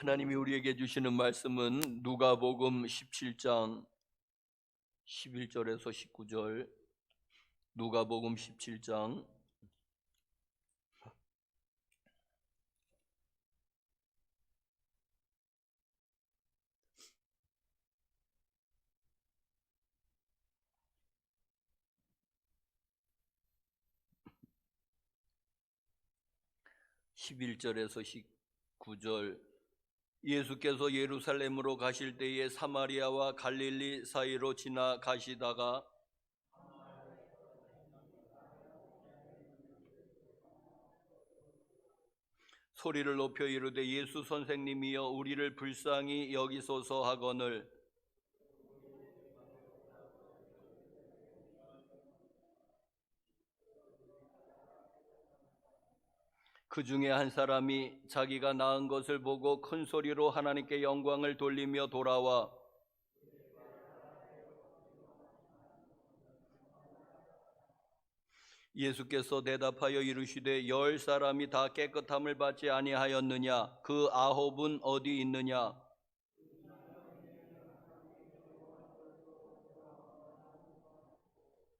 하나님이 우리에게 주시는 말씀은 누가복음 17장 11절에서 19절. 누가복음 17장 11절에서 19절. 예수께서 예루살렘으로 가실 때에 사마리아와 갈릴리 사이로 지나가시다가 소리를 높여 이르되 예수 선생님이여 우리를 불쌍히 여기소서 하거늘 그 중에 한 사람이 자기가 낳은 것을 보고 큰 소리로 하나님께 영광을 돌리며 돌아와 예수께서 대답하여 이르시되 10사람이 다 깨끗함을 받지 아니하였느냐? 그 9은 어디 있느냐?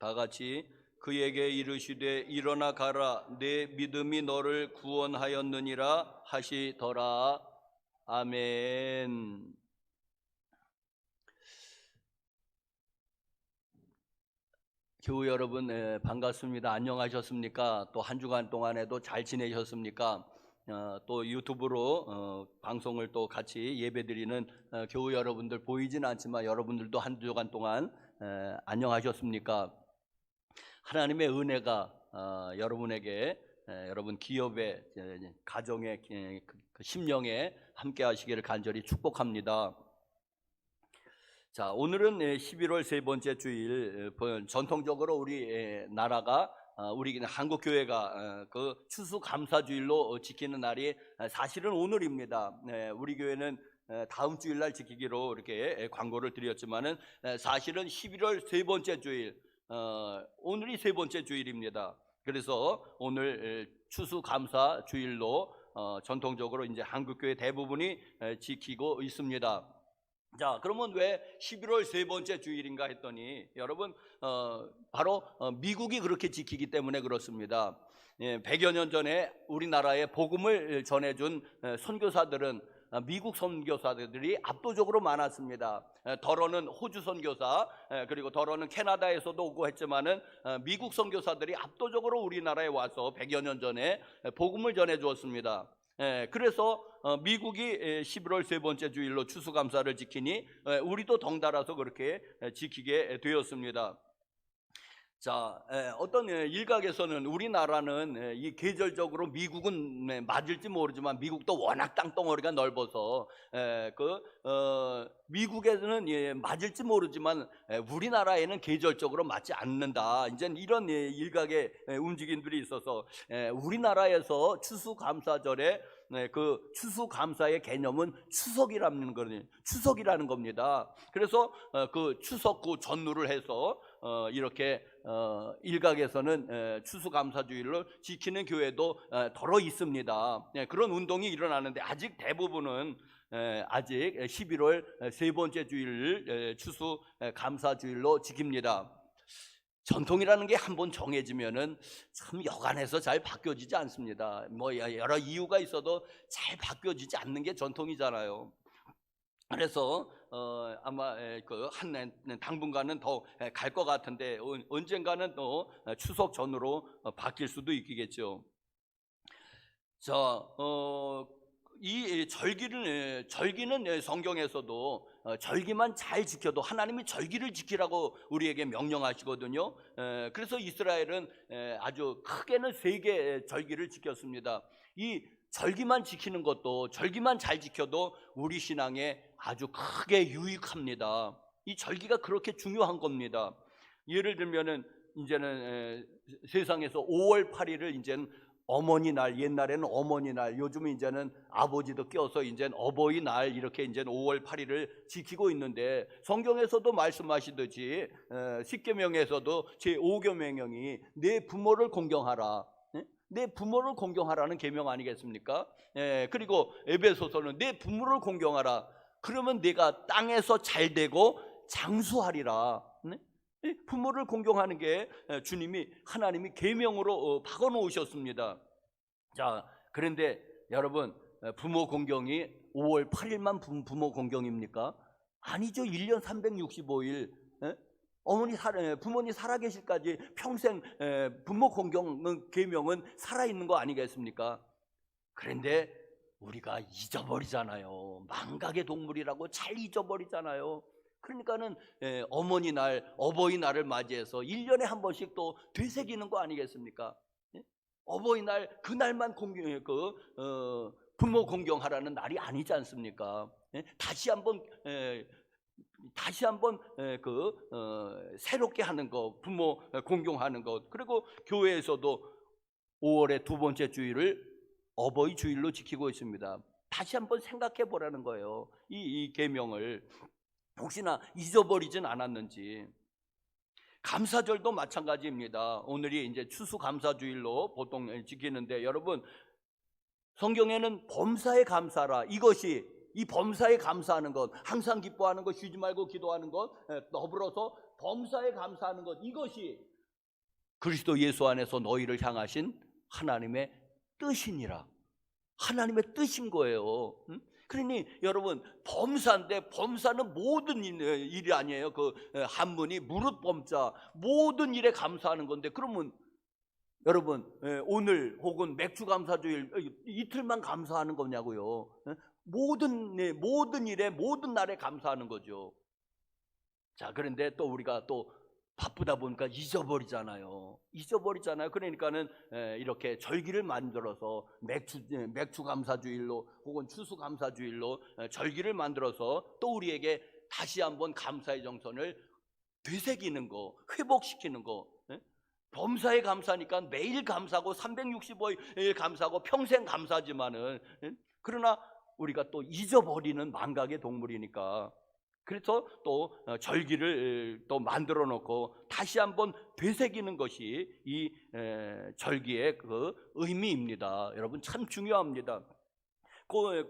다 같이 그에게 이르시되 일어나 가라 내 믿음이 너를 구원하였느니라 하시더라. 아멘. 교우 여러분, 반갑습니다. 안녕하셨습니까? 또 한 주간 동안에도 잘 지내셨습니까? 또 유튜브로 방송을 또 같이 예배드리는 교우 여러분들 보이진 않지만 여러분들도 한 주간 동안 안녕하셨습니까? 하나님의 은혜가 여러분에게 여러분 기업의 가정의 그 심령에 함께 하시기를 간절히 축복합니다. 자, 오늘은 11월 세 번째 주일. 전통적으로 우리 나라가 우리 한국 교회가 그 추수감사주일로 지키는 날이 사실은 오늘입니다. 우리 교회는 다음 주일날 지키기로 이렇게 광고를 드렸지만은 사실은 11월 세 번째 주일, 오늘이 세 번째 주일입니다. 그래서 오늘 추수감사주일로 전통적으로 이제 한국 교회 대부분이 지키고 있습니다. 자, 그러면 왜 11월 세 번째 주일인가 했더니 여러분 바로 미국이 그렇게 지키기 때문에 그렇습니다. 100여 년 전에 우리나라에 복음을 전해준 선교사들은 미국 선교사들이 압도적으로 많았습니다. 덜어는 호주 선교사, 그리고 덜어는 캐나다에서도 오고 했지만은 미국 선교사들이 압도적으로 우리나라에 와서 100여 년 전에 복음을 전해 주었습니다. 그래서 미국이 11월 세 번째 주일로 추수감사를 지키니 우리도 덩달아서 그렇게 지키게 되었습니다. 자, 어떤 일각에서는 우리나라는 이 계절적으로 미국은 맞을지 모르지만 미국도 워낙 땅덩어리가 넓어서 미국에는 맞을지 모르지만 우리나라에는 계절적으로 맞지 않는다. 이제 이런 일각의 움직임들이 있어서 우리나라에서 추수감사절에 그 추수감사의 개념은 추석이라는 겁니다. 그래서 그 추석 그 전후를 해서 이렇게 일각에서는 추수감사주일을 지키는 교회도 더러 있습니다. 그런 운동이 일어나는데 아직 대부분은 아직 11월 세 번째 주일을 추수감사주일로 지킵니다. 전통이라는 게 한번 정해지면은 참 여간해서 잘 바뀌어지지 않습니다. 뭐 여러 이유가 있어도 잘 바뀌어지지 않는 게 전통이잖아요. 그래서 아마 한 당분간은 더 갈 것 같은데 언젠가는 또 추석 전으로 바뀔 수도 있겠죠. 자, 이 절기는 성경에서도 절기만 잘 지켜도 하나님이 절기를 지키라고 우리에게 명령하시거든요. 그래서 이스라엘은 아주 크게는 3개 절기를 지켰습니다. 이 절기만 지키는 것도, 절기만 잘 지켜도 우리 신앙에 아주 크게 유익합니다. 이 절기가 그렇게 중요한 겁니다. 예를 들면은 이제는 세상에서 5월 8일을 이제는 어머니날, 옛날에는 어머니날, 요즘은 이제는 아버지도 껴서 이제는 어버이날, 이렇게 이제는 5월 8일을 지키고 있는데 성경에서도 말씀하시듯이 십계명에서도 제5계명이 내 부모를 공경하라. 내 부모를 공경하라는 계명 아니겠습니까? 그리고 에베소서는 내 부모를 공경하라. 그러면 내가 땅에서 잘 되고 장수하리라. 네? 부모를 공경하는 게 주님이 하나님이 계명으로 박아 놓으셨습니다. 자, 그런데 여러분, 부모 공경이 5월 8일만 부모 공경입니까? 아니죠. 1년 365일 부모님 살아계실까지 평생 부모 공경 계명은 살아있는 거 아니겠습니까? 그런데 우리가 잊어버리잖아요. 망각의 동물이라고 잘 잊어버리잖아요. 그러니까는 어머니 날, 어버이날을 맞이해서 1년에 한 번씩 또 되새기는 거 아니겠습니까? 어버이날 그날만 부모 공경하라는 날이 아니지 않습니까? 다시 한번 새롭게 하는 것, 부모 공경하는 것. 그리고 교회에서도 5월의 두 번째 주일을 어버이 주일로 지키고 있습니다. 다시 한번 생각해 보라는 거예요. 이 계명을 혹시나 잊어버리진 않았는지. 감사절도 마찬가지입니다. 오늘이 이제 추수감사주일로 보통 지키는데, 여러분, 성경에는 범사에 감사라, 이 범사에 감사하는 것, 항상 기뻐하는 것, 쉬지 말고 기도하는 것, 더불어서 범사에 감사하는 것, 이것이 그리스도 예수 안에서 너희를 향하신 하나님의 뜻이니라. 하나님의 뜻인 거예요. 그러니 여러분, 범사인데, 범사는 모든 일이 아니에요. 그 한문이 무릇 범자, 모든 일에 감사하는 건데, 그러면 여러분, 오늘 혹은 맥주 감사주일 이틀만 감사하는 거냐고요. 모든 일에, 모든 날에 감사하는 거죠. 자, 그런데 또 우리가 또 바쁘다 보니까 잊어버리잖아요. 그러니까는 이렇게 절기를 만들어서 맥주 감사주일로 혹은 추수 감사주일로 절기를 만들어서 또 우리에게 다시 한번 감사의 정선을 되새기는 거, 회복시키는 거. 범사에 감사니까 매일 감사하고 365일 감사하고 평생 감사하지만은, 그러나 우리가 또 잊어버리는 망각의 동물이니까, 그래서 또 절기를 또 만들어 놓고 다시 한번 되새기는 것이 이 절기의 그 의미입니다. 여러분, 참 중요합니다.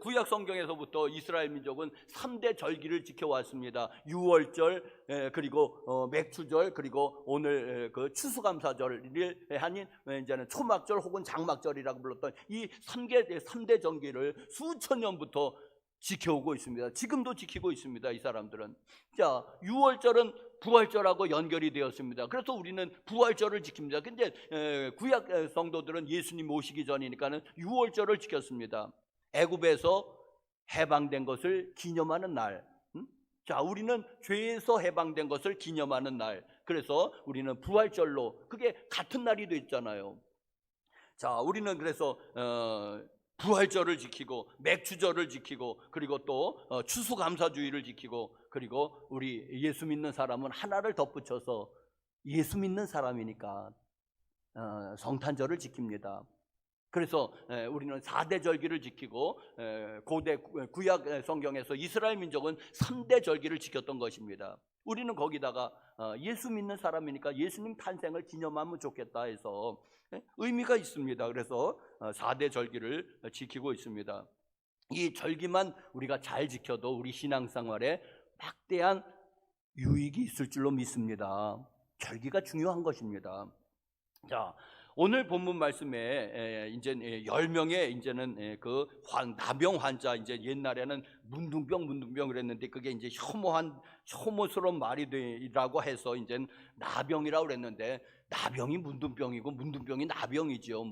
구약 성경에서부터 이스라엘 민족은 3대 절기를 지켜왔습니다. 유월절, 그리고 맥주절, 그리고 오늘 그 추수감사절을 아닌 이제는 초막절 혹은 장막절이라고 불렀던 이 3대 절기를 수천 년부터 지켜오고 있습니다. 지금도 지키고 있습니다, 이 사람들은. 자, 유월절은 부활절하고 연결이 되었습니다. 그래서 우리는 부활절을 지킵니다. 근데 구약 성도들은 예수님 오시기 전이니까는 유월절을 지켰습니다. 애굽에서 해방된 것을 기념하는 날. 자, 우리는 죄에서 해방된 것을 기념하는 날. 그래서 우리는 부활절로, 그게 같은 날이 됐잖아요. 자, 우리는 그래서 부활절을 지키고 맥주절을 지키고, 그리고 또 추수감사주의를 지키고, 그리고 우리 예수 믿는 사람은 하나를 덧붙여서 예수 믿는 사람이니까 성탄절을 지킵니다. 그래서 우리는 4대 절기를 지키고, 고대 구약 성경에서 이스라엘 민족은 3대 절기를 지켰던 것입니다. 우리는 거기다가 예수 믿는 사람이니까 예수님 탄생을 기념하면 좋겠다 해서 의미가 있습니다. 그래서 4대 절기를 지키고 있습니다. 이 절기만 우리가 잘 지켜도 우리 신앙생활에 막대한 유익이 있을 줄로 믿습니다. 절기가 중요한 것입니다. 자, 오늘 본문 말씀에 이제 10명의 이제는 그 나병 환자, 이제 옛날에는 문둥병 그랬는데 그게 이제 혐오스러운 말이라고 해서 이제 나병이라고 그랬는데, 나병이 문둥병이고 문둥병이 나병이죠.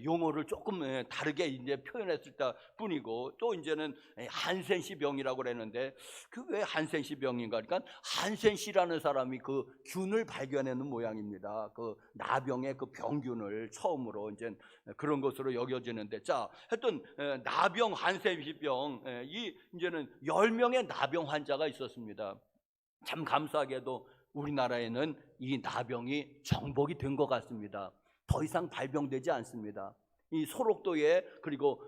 용어를 조금 다르게 이제 표현했을 뿐이고, 또 이제는 한센시 병이라고 그랬는데, 그 왜 한센시 병인가? 그러니까 한센시라는 사람이 그 균을 발견하는 모양입니다. 그 나병의 그 병균을 처음으로 이제 그런 것으로 여겨지는데, 자, 하여튼 나병, 한센시 병, 이 이제는 10명의 나병 환자가 있었습니다. 참 감사하게도 우리나라에는 이 나병이 정복이 된 것 같습니다. 더 이상 발병되지 않습니다. 이 소록도에 그리고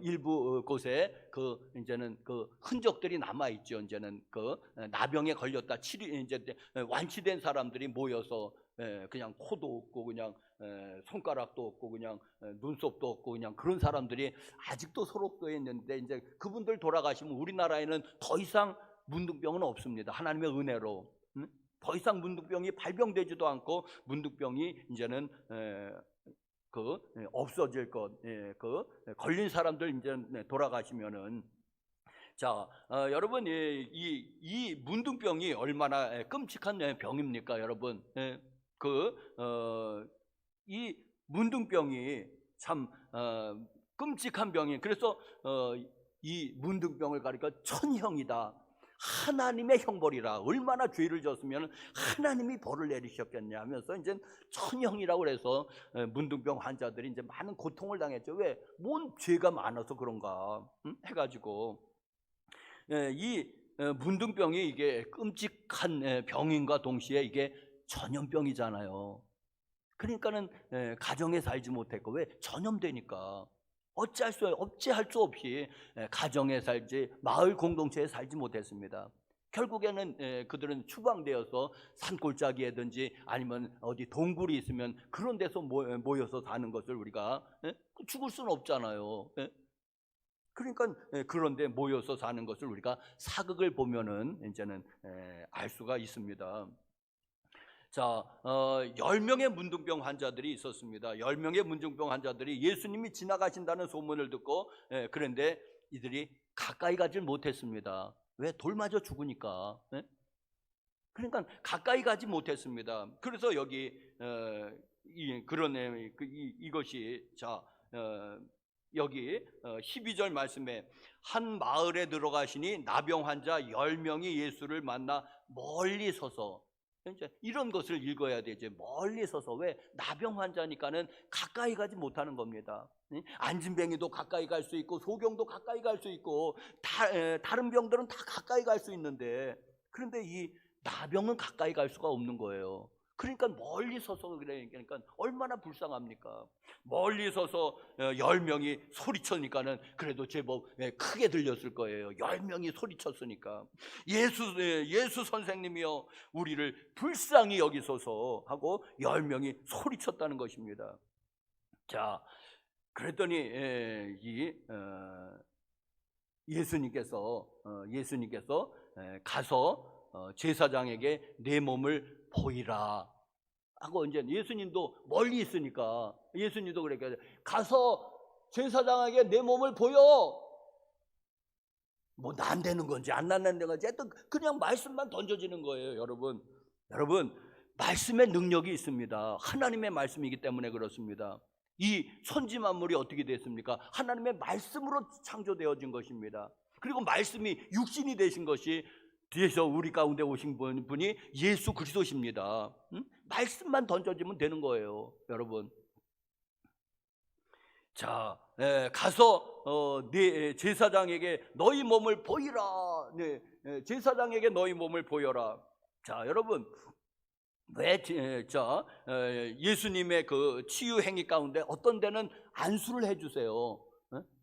일부 곳에 그 이제는 그 흔적들이 남아 있죠. 이제는 그 나병에 걸렸다 치료 이제 완치된 사람들이 모여서 그냥 코도 없고 그냥 손가락도 없고 그냥 눈썹도 없고 그냥 그런 사람들이 아직도 소록도에 있는데, 이제 그분들 돌아가시면 우리나라에는 더 이상 문둥병은 없습니다. 하나님의 은혜로. 더 이상 문둥병이 발병되지도 않고 문둥병이 이제는 없어질 것. 걸린 사람들 이제 돌아가시면은. 자, 여러분, 이 문둥병이 얼마나 끔찍한 병입니까, 여러분? 이 문둥병이 참 끔찍한 병이. 그래서 이 문둥병을 가리켜 천형이다. 하나님의 형벌이라. 얼마나 죄를 졌으면 하나님이 벌을 내리셨겠냐 하면서 이제 천형이라고 그래서 문둥병 환자들이 이제 많은 고통을 당했죠. 왜? 뭔 죄가 많아서 그런가 해가지고. 이 문둥병이 이게 끔찍한 병인과 동시에 이게 전염병이잖아요. 그러니까는 가정에 살지 못했고. 왜? 전염되니까 어찌할 수 없이 가정에 살지, 마을 공동체에 살지 못했습니다. 결국에는 그들은 추방되어서 산골짜기에든지 아니면 어디 동굴이 있으면 그런 데서 모여서 사는 것을 우리가 죽을 수는 없잖아요. 그러니까 그런데 모여서 사는 것을 우리가 사극을 보면은 이제는 알 수가 있습니다. 자, 10명의 문둥병 환자들이 있었습니다. 10명의 문둥병 환자들이 예수님이 지나가신다는 소문을 듣고, 그런데 이들이 가까이 가질 못했습니다. 왜? 돌 맞아 죽으니까. 그러니까 가까이 가지 못했습니다. 그래서 여기 이것이 자, 여기 12절 말씀에 한 마을에 들어가시니 나병 환자 10명이 예수를 만나 멀리 서서, 이런 것을 읽어야 되죠. 멀리 서서. 왜? 나병 환자니까는 가까이 가지 못하는 겁니다. 안진뱅이도 가까이 갈 수 있고 소경도 가까이 갈 수 있고 다른 병들은 다 가까이 갈 수 있는데, 그런데 이 나병은 가까이 갈 수가 없는 거예요. 그러니까 멀리 서서 그러니까 얼마나 불쌍합니까? 멀리 서서 10명이 소리쳤으니까는 그래도 제법 크게 들렸을 거예요. 10명이 소리쳤으니까. 예수 선생님이여 우리를 불쌍히 여기소서 하고 10명이 소리쳤다는 것입니다. 자, 그랬더니 예수님께서 가서 제사장에게 내 몸을 보이라 하고, 이제 예수님도 멀리 있으니까 예수님도 그렇게 가서 제사장에게 내 몸을 보여. 뭐 난되는 건지 안 난다는 건지 하여튼 그냥 말씀만 던져지는 거예요. 여러분 말씀의 능력이 있습니다. 하나님의 말씀이기 때문에 그렇습니다. 이 천지 만물이 어떻게 됐습니까? 하나님의 말씀으로 창조되어진 것입니다. 그리고 말씀이 육신이 되신 것이 뒤에서 우리 가운데 오신 분이 예수 그리스도십니다. 말씀만 던져지면 되는 거예요, 여러분. 자, 가서 네 제사장에게 너희 몸을 보이라. 제사장에게 너희 몸을 보여라. 자, 여러분, 왜 예수님의 그 치유 행위 가운데 어떤 데는 안수를 해주세요.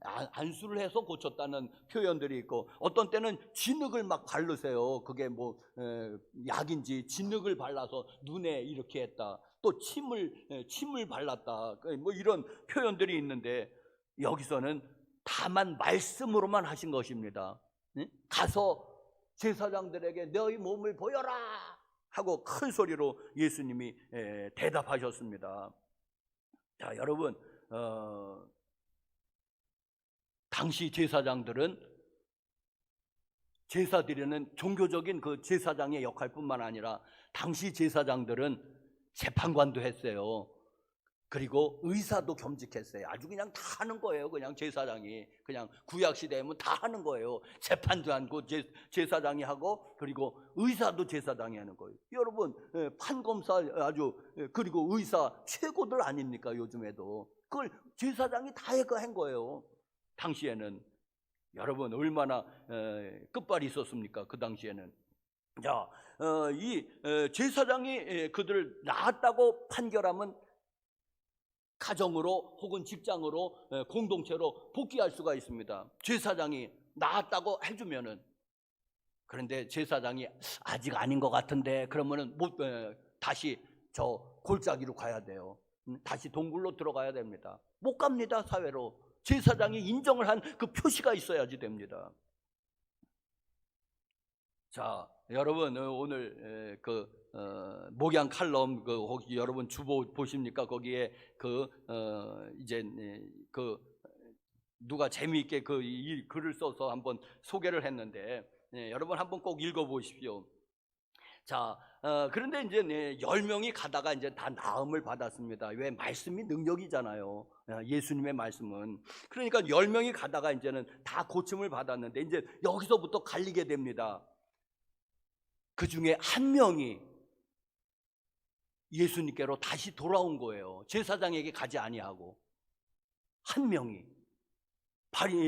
안수를 해서 고쳤다는 표현들이 있고, 어떤 때는 진흙을 막 바르세요. 그게 뭐 약인지 진흙을 발라서 눈에 이렇게 했다. 또 침을 발랐다. 뭐 이런 표현들이 있는데, 여기서는 다만 말씀으로만 하신 것입니다. 가서 제사장들에게 너희 몸을 보여라 하고 큰 소리로 예수님이 대답하셨습니다. 자, 여러분, 당시 제사장들은 제사 드리는 종교적인 그 제사장의 역할뿐만 아니라 당시 제사장들은 재판관도 했어요. 그리고 의사도 겸직했어요. 아주 그냥 다 하는 거예요. 그냥 제사장이 그냥 구약시대에는 다 하는 거예요. 재판도 하고 제사장이 하고, 그리고 의사도 제사장이 하는 거예요. 여러분, 판검사 그리고 의사 최고들 아닙니까? 요즘에도 그걸 제사장이 다 한 거예요. 당시에는. 여러분, 얼마나 끝발이 있었습니까? 그 당시에는. 자, 이 제사장이 그들을 나았다고 판결하면 가정으로 혹은 직장으로 공동체로 복귀할 수가 있습니다. 제사장이 나았다고 해주면은. 그런데 제사장이 아직 아닌 것 같은데 그러면은 다시 저 골짜기로 가야 돼요. 다시 동굴로 들어가야 됩니다. 못 갑니다. 사회로. 제사장이 인정을 한 그 표시가 있어야지 됩니다. 자, 여러분 오늘 목양 칼럼 혹시 여러분 주보 보십니까? 거기에 이제 누가 재미있게 이 글을 써서 한번 소개를 했는데 여러분 한번 꼭 읽어보십시오. 자, 그런데 이제 10명이 가다가 이제 다 나음을 받았습니다. 왜? 말씀이 능력이잖아요. 예수님의 말씀은. 그러니까 10명이 가다가 이제는 다 고침을 받았는데 이제 여기서부터 갈리게 됩니다. 그 중에 한 명이 예수님께로 다시 돌아온 거예요. 제사장에게 가지 아니하고. 한 명이.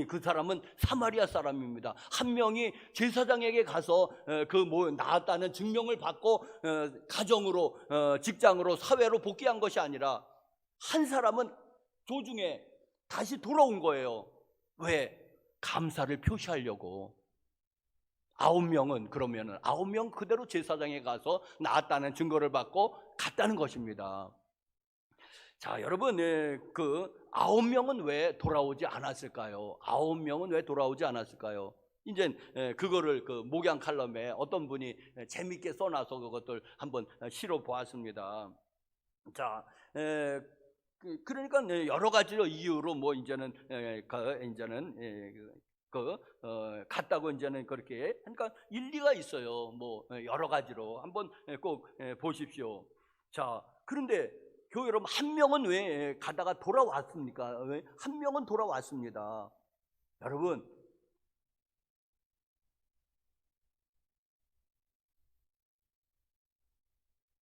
그 사람은 사마리아 사람입니다. 한 명이 제사장에게 가서 나았다는 증명을 받고 가정으로, 직장으로, 사회로 복귀한 것이 아니라 한 사람은 도중에 다시 돌아온 거예요. 왜? 감사를 표시하려고. 9명은 그러면은 9명 그대로 제사장에 가서 나았다는 증거를 받고 갔다는 것입니다. 자, 여러분, 9명은 왜 돌아오지 않았을까요? 9명은 왜 돌아오지 않았을까요? 이제 그거를 목양 칼럼에 어떤 분이 재밌게 써놔서 그것들 한번 실어 보았습니다. 자, 그러니까 여러 가지 이유로 뭐 이제는 갔다고 이제는 그렇게 그러니까 일리가 있어요. 뭐 여러 가지로 한번 꼭 보십시오. 자, 그런데 교회 여러분, 한 명은 왜 가다가 돌아왔습니까? 왜? 한 명은 돌아왔습니다. 여러분,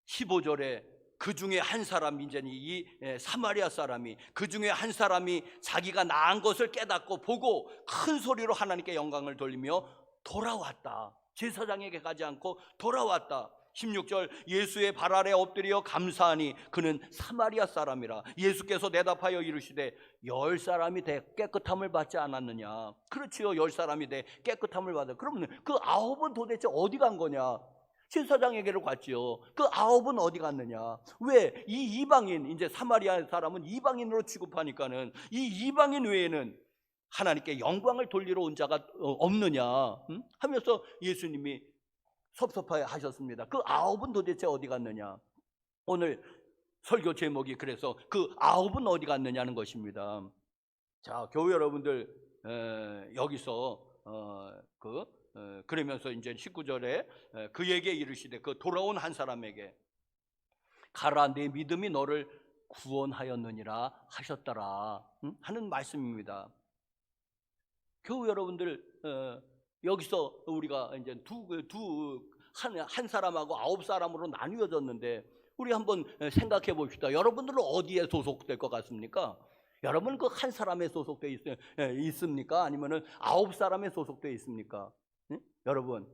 (15절에) 그 중에 한 사람이, 이제 이 사마리아 사람이, 그 중에 한 사람이 자기가 나은 것을 깨닫고 보고 큰 소리로 하나님께 영광을 돌리며 돌아왔다. 제사장에게 가지 않고 돌아왔다. 16절, 예수의 발 아래 엎드려 감사하니 그는 사마리아 사람이라. 예수께서 대답하여 이르시되 10사람이 돼 깨끗함을 받지 않았느냐? 그렇지요, 10사람이 돼 깨끗함을 받아. 그러면 그 9은 도대체 어디 간 거냐? 제사장에게로 갔지요. 그 9은 어디 갔느냐? 왜? 이 이방인, 이제 사마리아 사람은 이방인으로 취급하니까는 이 이방인 외에는 하나님께 영광을 돌리러 온 자가 없느냐? 하면서 예수님이 섭섭해 하셨습니다. 그 9은 도대체 어디 갔느냐? 오늘 설교 제목이 그래서 그 9은 어디 갔느냐는 것입니다. 자, 교회 여러분들, 여기서 그러면서 이제 19절에 그에게 이르시되, 그 돌아온 한 사람에게 가라, 내 믿음이 너를 구원하였느니라 하셨더라 하는 말씀입니다. 교회 여러분들, 여기서 우리가 이제 한 사람하고 9사람으로 나뉘어졌는데 우리 한번 생각해 봅시다. 여러분들은 어디에 소속될 것 같습니까? 여러분 그 한 사람에 소속되어 있습니까? 아니면은 9사람에 소속되어 있습니까? 여러분,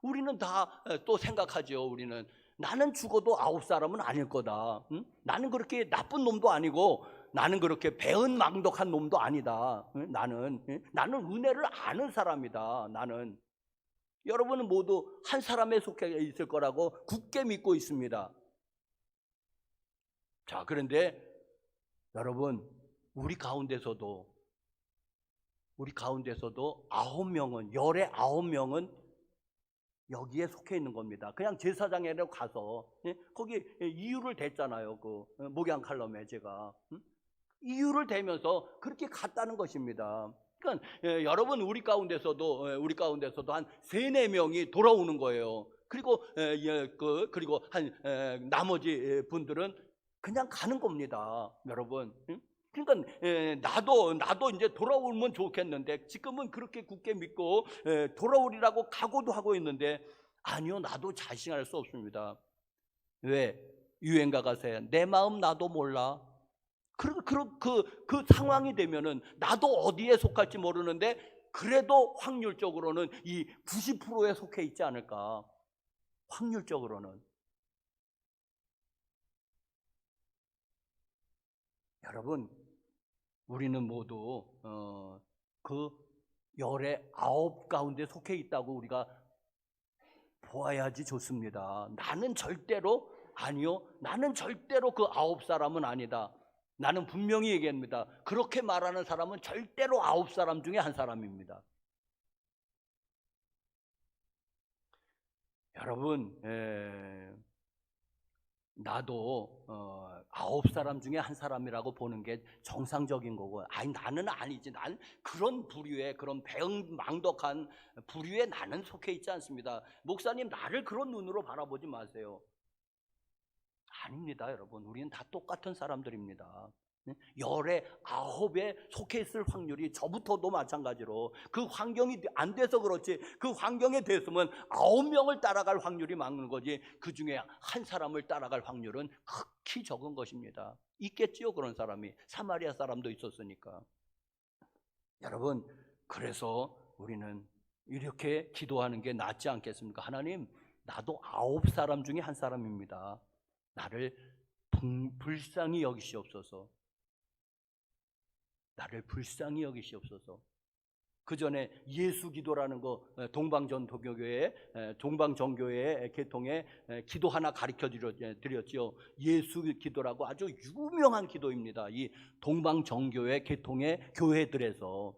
우리는 다 또 생각하죠. 우리는 나는 죽어도 9사람은 아닐 거다. 나는 그렇게 나쁜 놈도 아니고 나는 그렇게 배은망덕한 놈도 아니다. 나는 은혜를 아는 사람이다. 나는. 여러분은 모두 한 사람에 속해 있을 거라고 굳게 믿고 있습니다. 자, 그런데 여러분, 우리 가운데서도 9명은, 열의 9명은 여기에 속해 있는 겁니다. 그냥 제사장에로 가서 거기 이유를 댔잖아요. 그 목양 칼럼에 제가 이유를 대면서 그렇게 갔다는 것입니다. 그러니까 여러분, 우리 가운데서도 한 3-4명이 돌아오는 거예요. 그리고 그리고 나머지 분들은 그냥 가는 겁니다, 여러분. 그러니까 나도 이제 돌아오면 좋겠는데 지금은 그렇게 굳게 믿고 돌아오리라고 각오도 하고 있는데 아니요, 나도 자신할 수 없습니다. 왜? 유행가 가사에 내 마음 나도 몰라. 그 상황이 되면은 나도 어디에 속할지 모르는데 그래도 확률적으로는 이 90%에 속해 있지 않을까. 확률적으로는. 여러분, 우리는 모두 그 열의 9 가운데 속해 있다고 우리가 보아야지 좋습니다. 나는 절대로 아니요, 나는 절대로 그 9사람은 아니다. 나는 분명히 얘기합니다. 그렇게 말하는 사람은 절대로 9사람 중에 한 사람입니다. 여러분, 나도 9사람 중에 한 사람이라고 보는 게 정상적인 거고, 아니 나는 아니지, 난 그런 부류의, 그런 배은망덕한 부류에 나는 속해 있지 않습니다. 목사님, 나를 그런 눈으로 바라보지 마세요. 아닙니다. 여러분, 우리는 다 똑같은 사람들입니다. 열의 9에 속해 있을 확률이, 저부터도 마찬가지로 그 환경이 안 돼서 그렇지, 그 환경에 됐으면 9명을 따라갈 확률이 많은 거지, 그 중에 한 사람을 따라갈 확률은 극히 적은 것입니다. 있겠지요, 그런 사람이. 사마리아 사람도 있었으니까. 여러분, 그래서 우리는 이렇게 기도하는 게 낫지 않겠습니까? 하나님, 나도 9사람 중에 한 사람입니다. 나를 불쌍히 여기시옵소서. 나를 불쌍히 여기시옵소서. 그 전에 예수 기도라는 거, 동방정교회 개통에 기도 하나 가르쳐 드렸죠. 예수 기도라고 아주 유명한 기도입니다. 이 동방정교회 개통의 교회들에서.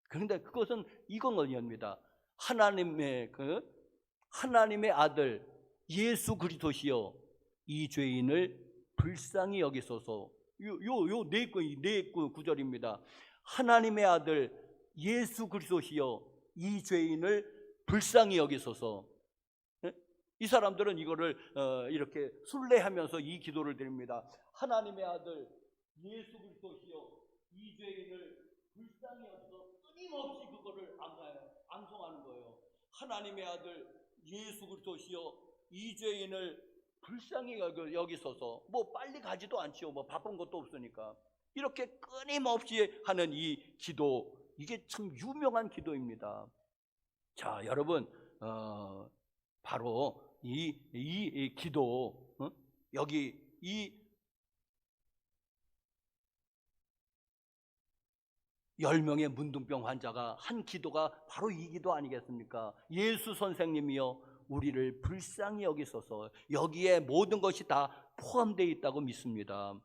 그런데 그것은 이거입니다. 하나님의 아들 예수 그리스도시여, 이 죄인을 불쌍히 여기소서. 네 구절입니다. 하나님의 아들 예수 그리스도시여, 이 죄인을 불쌍히 여기소서. 이 사람들은 이거를 이렇게 순례하면서 이 기도를 드립니다. 하나님의 아들 예수 그리스도시여, 이 죄인을 불쌍히 여기소서. 끊임없이 그거를 암송하는 거예요. 하나님의 아들 예수 그리스도시여, 이 죄인을 불쌍히 여기소서. 뭐 빨리 가지도 않지요. 뭐 바쁜 것도 없으니까. 이렇게 끊임없이 하는 이 기도, 이게 참 유명한 기도입니다. 자, 여러분, 바로 이 기도, 여기 이 10명의 문둥병 환자가 한 기도가 바로 이 기도 아니겠습니까? 예수 선생님이여, 우리를 불쌍히 여기소서. 여기에 모든 것이 다 포함되어 있다고 믿습니다.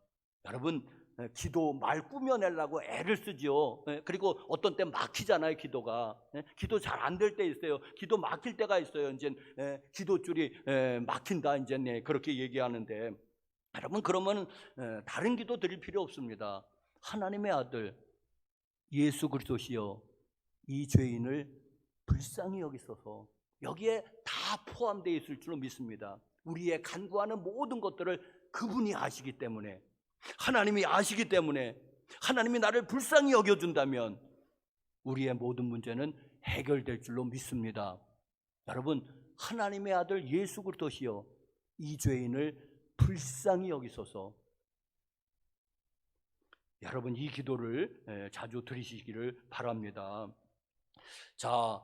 여러분, 기도 말 꾸며내려고 애를 쓰죠. 그리고 어떤 때 막히잖아요, 기도가. 기도 잘 안 될 때 있어요. 기도 막힐 때가 있어요. 이제 기도줄이 막힌다, 이제 그렇게 얘기하는데, 여러분, 그러면 다른 기도 드릴 필요 없습니다. 하나님의 아들 예수 그리스도시여, 이 죄인을 불쌍히 여기소서. 여기에 다 포함되어 있을 줄로 믿습니다. 우리의 간구하는 모든 것들을 그분이 아시기 때문에, 하나님이 아시기 때문에, 하나님이 나를 불쌍히 여겨준다면 우리의 모든 문제는 해결될 줄로 믿습니다. 여러분, 하나님의 아들 예수 그리스도시여, 이 죄인을 불쌍히 여기소서. 여러분, 이 기도를 자주 드리시기를 바랍니다. 자,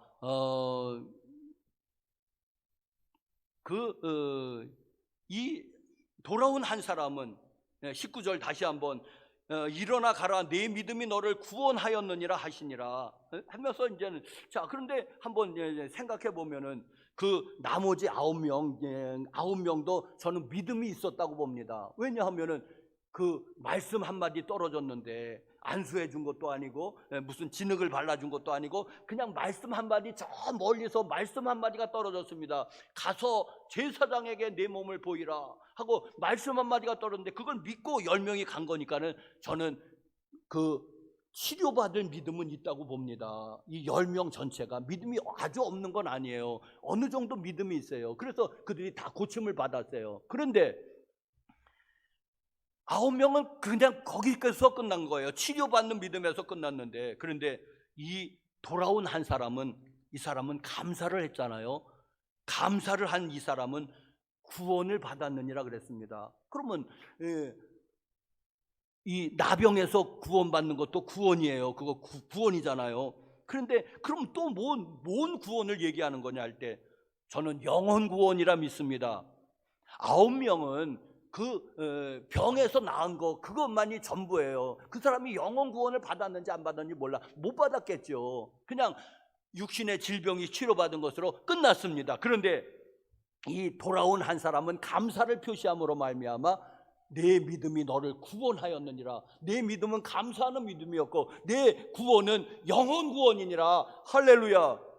이 돌아온 한 사람은 19절 다시 한번 일어나 가라, 내 믿음이 너를 구원하였느니라 하시니라 하면서, 이제는 자, 그런데 한번 생각해 보면은 그 나머지 9명도 저는 믿음이 있었다고 봅니다. 왜냐하면은 그 말씀 한마디 떨어졌는데 안수해 준 것도 아니고 무슨 진흙을 발라준 것도 아니고 그냥 말씀 한마디, 저 멀리서 말씀 한마디가 떨어졌습니다. 가서 제사장에게 내 몸을 보이라 하고 말씀 한마디가 떨어졌는데 그걸 믿고 10명이 간 거니까는 저는 그 치료받을 믿음은 있다고 봅니다. 이 10명 전체가 믿음이 아주 없는 건 아니에요. 어느 정도 믿음이 있어요. 그래서 그들이 다 고침을 받았어요. 그런데 9명은 그냥 거기까지서 끝난 거예요. 치료받는 믿음에서 끝났는데, 그런데 이 돌아온 한 사람은, 이 사람은 감사를 했잖아요. 감사를 한 이 사람은 구원을 받았느니라 그랬습니다. 그러면 이 나병에서 구원받는 것도 구원이에요. 그거 구원이잖아요. 그런데 그럼 또 뭔 구원을 얘기하는 거냐 할 때, 저는 영혼 구원이라 믿습니다. 9명은 병에서 나은 거 그것만이 전부예요. 그 사람이 영혼 구원을 받았는지 안 받았는지 몰라. 못 받았겠죠. 그냥 육신의 질병이 치료받은 것으로 끝났습니다. 그런데 이 돌아온 한 사람은 감사를 표시함으로 말미암아 내 믿음이 너를 구원하였느니라. 내 믿음은 감사하는 믿음이었고 내 구원은 영혼 구원이니라. 할렐루야.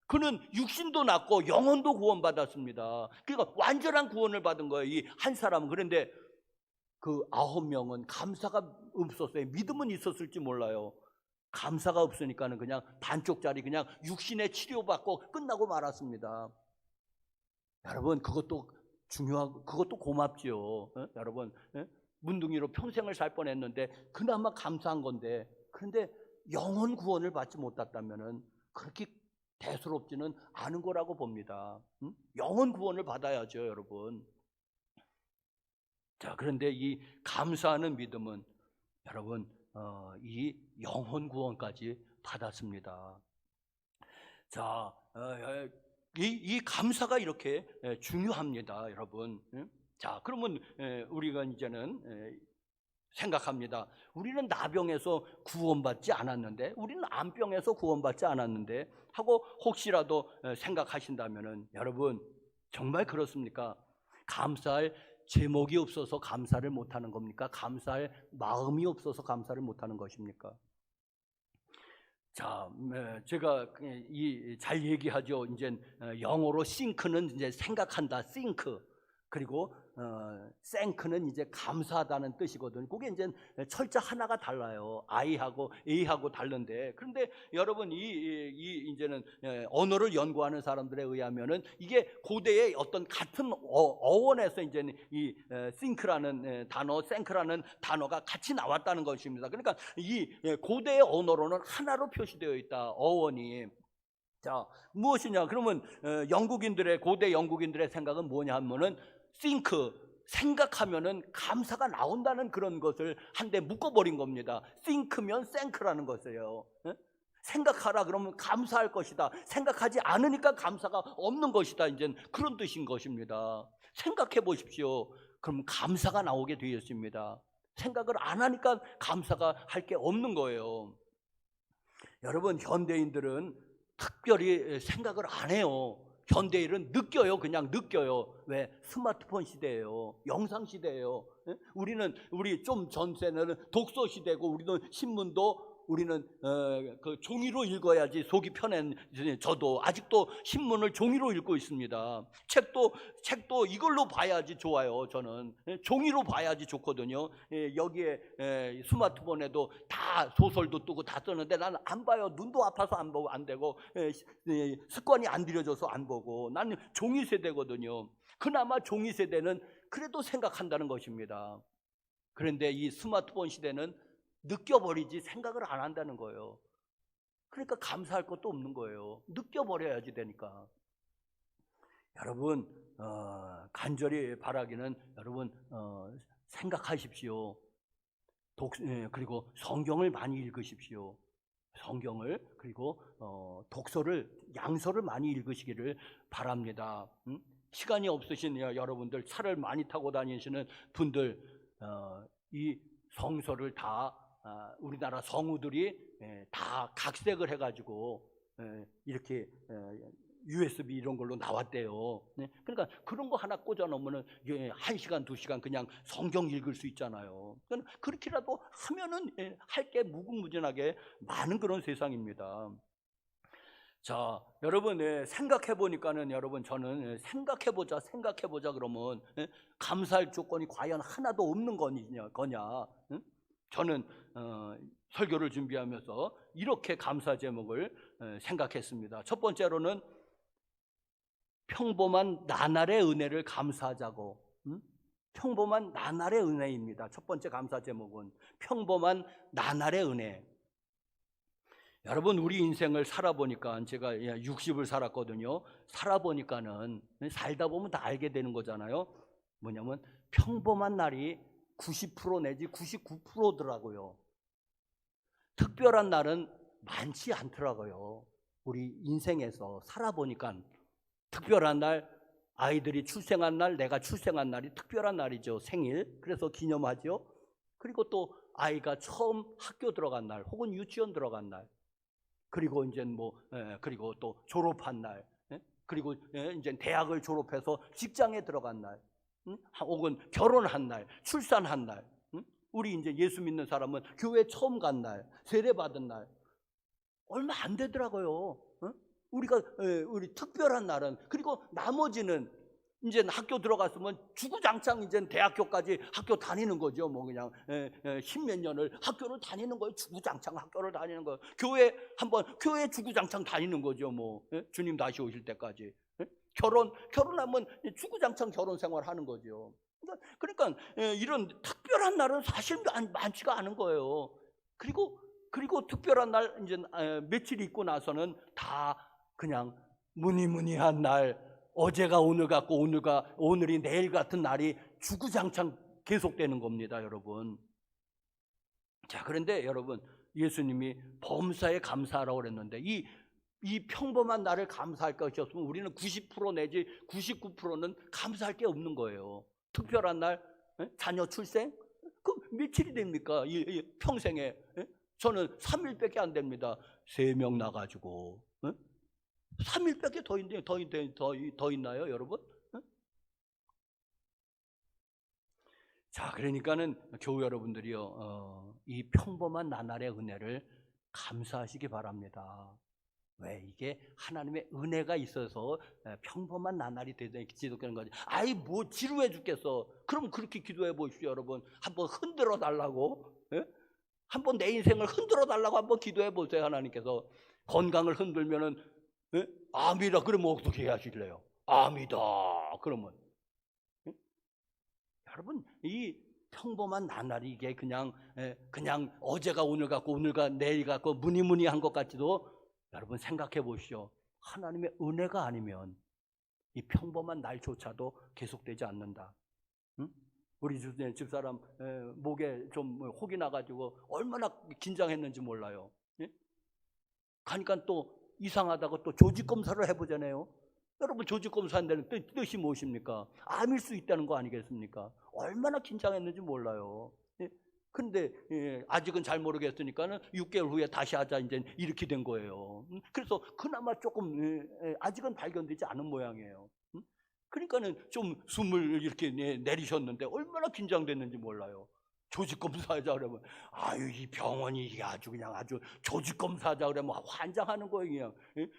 그는 육신도 낫고 영혼도 구원받았습니다. 그러니까 완전한 구원을 받은 거예요, 이 한 사람은. 그런데 그 9명은 감사가 없었어요. 믿음은 있었을지 몰라요. 감사가 없으니까는 그냥 반쪽짜리 그냥 육신의 치료받고 끝나고 말았습니다. 여러분, 그것도 중요하고 그것도 고맙지요. 여러분, 문둥이로 평생을 살 뻔했는데 그나마 감사한 건데, 그런데 영혼 구원을 받지 못했다면은 그렇게 대수롭지는 않은 거라고 봅니다. 영혼 구원을 받아야죠, 여러분. 자, 그런데 이 감사하는 믿음은 여러분 이 영혼 구원까지 받았습니다. 자, 이 감사가 이렇게 중요합니다, 여러분. 자, 그러면 우리가 이제는 생각합니다. 우리는 나병에서 구원받지 않았는데, 우리는 암병에서 구원받지 않았는데 하고 혹시라도 생각하신다면은 여러분, 정말 그렇습니까? 감사할 제목이 없어서 감사를 못하는 겁니까? 감사할 마음이 없어서 감사를 못하는 것입니까? 자, 제가 잘 얘기하죠. 이제 영어로 think는 이제 생각한다, think. 그리고 thank는 이제 감사하다는 뜻이거든요. 그게 이제 철자 하나가 달라요. I하고 A하고 다른데, 그런데 여러분 이제는 언어를 연구하는 사람들에 의하면은 이게 고대의 어떤 같은 어원에서 이제 이 think라는 단어, thank라는 단어가 같이 나왔다는 것입니다. 그러니까 이 고대의 언어로는 하나로 표시되어 있다, 어원이. 자, 무엇이냐? 그러면 고대 영국인들의 생각은 뭐냐 하면은 think, 생각하면은 감사가 나온다는 그런 것을 한데 묶어버린 겁니다. think면 thank라는 것이에요. 생각하라 그러면 감사할 것이다. 생각하지 않으니까 감사가 없는 것이다. 이제 그런 뜻인 것입니다. 생각해 보십시오. 그럼 감사가 나오게 되었습니다. 생각을 안 하니까 감사가 할 게 없는 거예요. 여러분, 현대인들은 특별히 생각을 안 해요. 현대인은 느껴요. 그냥 느껴요. 왜? 스마트폰 시대예요. 영상 시대예요. 우리 좀 전세는 독서 시대고, 우리는 신문도 우리는 그 종이로 읽어야지 속이 편한 저도 아직도 신문을 종이로 읽고 있습니다. 책도 이걸로 봐야지 좋아요. 저는 종이로 봐야지 좋거든요. 여기에 스마트폰에도 다 소설도 뜨고 다 뜨는데 나는 안 봐요. 눈도 아파서 안 보고 안 되고 습관이 안 들여져서 안 보고. 나는 종이 세대거든요. 그나마 종이 세대는 그래도 생각한다는 것입니다. 그런데 이 스마트폰 시대는 느껴버리지 생각을 안 한다는 거예요. 그러니까 감사할 것도 없는 거예요. 느껴버려야지 되니까. 여러분, 간절히 바라기는 여러분 생각하십시오. 그리고 성경을 많이 읽으십시오. 성경을, 그리고 독서를, 양서를 많이 읽으시기를 바랍니다. 시간이 없으신 여러분들, 차를 많이 타고 다니시는 분들, 이 성서를 다 우리나라 성우들이 다 각색을 해가지고 이렇게 USB 이런 걸로 나왔대요. 그러니까 그런 거 하나 꽂아 놓으면은 1시간, 2시간 그냥 성경 읽을 수 있잖아요. 그렇게라도 하면은 할 게 무궁무진하게 많은 그런 세상입니다. 자, 여러분, 생각해 보니까는 여러분, 저는 생각해 보자 그러면 감사할 조건이 과연 하나도 없는 거냐? 저는 설교를 준비하면서 이렇게 감사 제목을 생각했습니다. 첫 번째로는 평범한 나날의 은혜를 감사하자고. 평범한 나날의 은혜입니다. 첫 번째 감사 제목은 평범한 나날의 은혜. 여러분, 우리 인생을 살아보니까, 제가 60을 살았거든요. 살아보니까는 살다 보면 다 알게 되는 거잖아요. 뭐냐면 평범한 날이 90% 내지 99%더라고요. 특별한 날은 많지 않더라고요. 우리 인생에서 살아보니까 특별한 날 아이들이 출생한 날, 내가 출생한 날이 특별한 날이죠. 생일. 그래서 기념하죠. 그리고 또 아이가 처음 학교 들어간 날, 혹은 유치원 들어간 날, 그리고 이제 그리고 또 졸업한 날, 그리고 이제 대학을 졸업해서 직장에 들어간 날, 혹은 결혼한 날, 출산한 날, 우리 이제 예수 믿는 사람은 교회 처음 간 날, 세례 받은 날, 얼마 안 되더라고요. 우리가 우리 특별한 날은, 그리고 나머지는 이제 학교 들어갔으면 주구장창 이제 대학교까지 학교 다니는 거죠. 뭐 그냥 십몇 년을 학교를 다니는 거예요. 주구장창 학교를 다니는 거예요. 교회 한번 교회 주구장창 다니는 거죠. 뭐 주님 다시 오실 때까지. 결혼하면 주구장창 결혼 생활 하는 거죠. 그러니까 이런 특별한 날은 사실 많지가 않은 거예요. 그리고 특별한 날 이제 며칠 있고 나서는 다 그냥 무니무니한 날, 어제가 오늘 같고 오늘이 내일 같은 날이 주구장창 계속되는 겁니다, 여러분. 자, 그런데 여러분, 예수님이 범사에 감사하라고 그랬는데 이 평범한 날을 감사할 것이었으면 우리는 90% 내지 99%는 감사할 게 없는 거예요. 특별한 날, 자녀 출생, 그 며칠이 됩니까? 이 평생에. 저는 3일밖에 안 됩니다. 3명 나가지고 3일밖에 더 있나요, 여러분? 자, 그러니까는 교회 여러분들이요, 이 평범한 나날의 은혜를 감사하시기 바랍니다. 왜? 이게 하나님의 은혜가 있어서 평범한 나날이 지속되는 거지. 아이 뭐 지루해 죽겠어. 그럼 그렇게 기도해 보십시오, 여러분. 한번 흔들어 달라고. 한번 내 인생을 흔들어 달라고 한번 기도해 보세요. 하나님께서 건강을 흔들면은 아미다 그러면 어떻게 하실래요? 아미다 그러면 여러분, 이 평범한 나날이 이게 그냥 어제가 오늘 같고 오늘가 내일 같고 무니무니한 것 같지도, 여러분 생각해 보시오. 하나님의 은혜가 아니면 이 평범한 날조차도 계속되지 않는다. 우리 집사람 목에 좀 혹이 나가지고 얼마나 긴장했는지 몰라요. 가니까 또 이상하다고 또 조직 검사를 해보잖아요. 여러분, 조직 검사한다는 뜻이 무엇입니까? 암일 수 있다는 거 아니겠습니까? 얼마나 긴장했는지 몰라요. 근데 아직은 잘 모르겠으니까는 6개월 후에 다시 하자 이제 이렇게 된 거예요. 그래서 그나마 조금 아직은 발견되지 않은 모양이에요. 그러니까는 좀 숨을 이렇게 내리셨는데 얼마나 긴장됐는지 몰라요. 조직 검사하자 그러면 아유 이 병원이 이게 아주 그냥 아주 조직 검사하자 그러면 환장하는 거예요. 그냥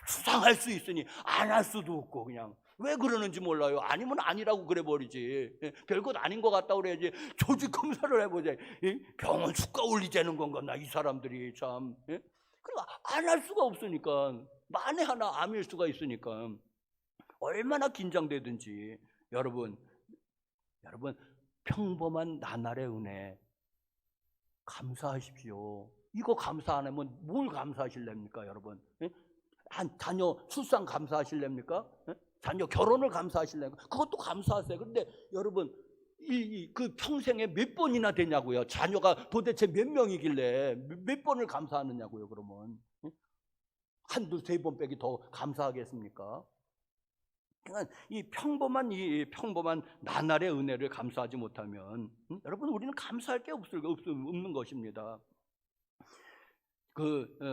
수상할 수 있으니 안 할 수도 없고 그냥 왜 그러는지 몰라요. 아니면 아니라고 그래 버리지. 별것 아닌 것 같다 그래야지. 조직 검사를 해보자. 병원 수가 올리자는 건가 나 이 사람들이 참. 그리고 안 할 수가 없으니까 만에 하나 암일 수가 있으니까 얼마나 긴장되든지 여러분 평범한 나날의 은혜 감사하십시오. 이거 감사 안 하면 뭘 감사하실랍니까, 여러분? 한 자녀 출산 감사하실랍니까? 자녀 결혼을 감사하실랍니까? 그것도 감사하세요. 그런데 여러분 그 평생에 몇 번이나 되냐고요? 자녀가 도대체 몇 명이길래 몇 번을 감사하느냐고요? 그러면 한두 세 번 빼기 더 감사하겠습니까? 그러니까 이 평범한 나날의 은혜를 감사하지 못하면 여러분 우리는 감사할 게 없는 것입니다.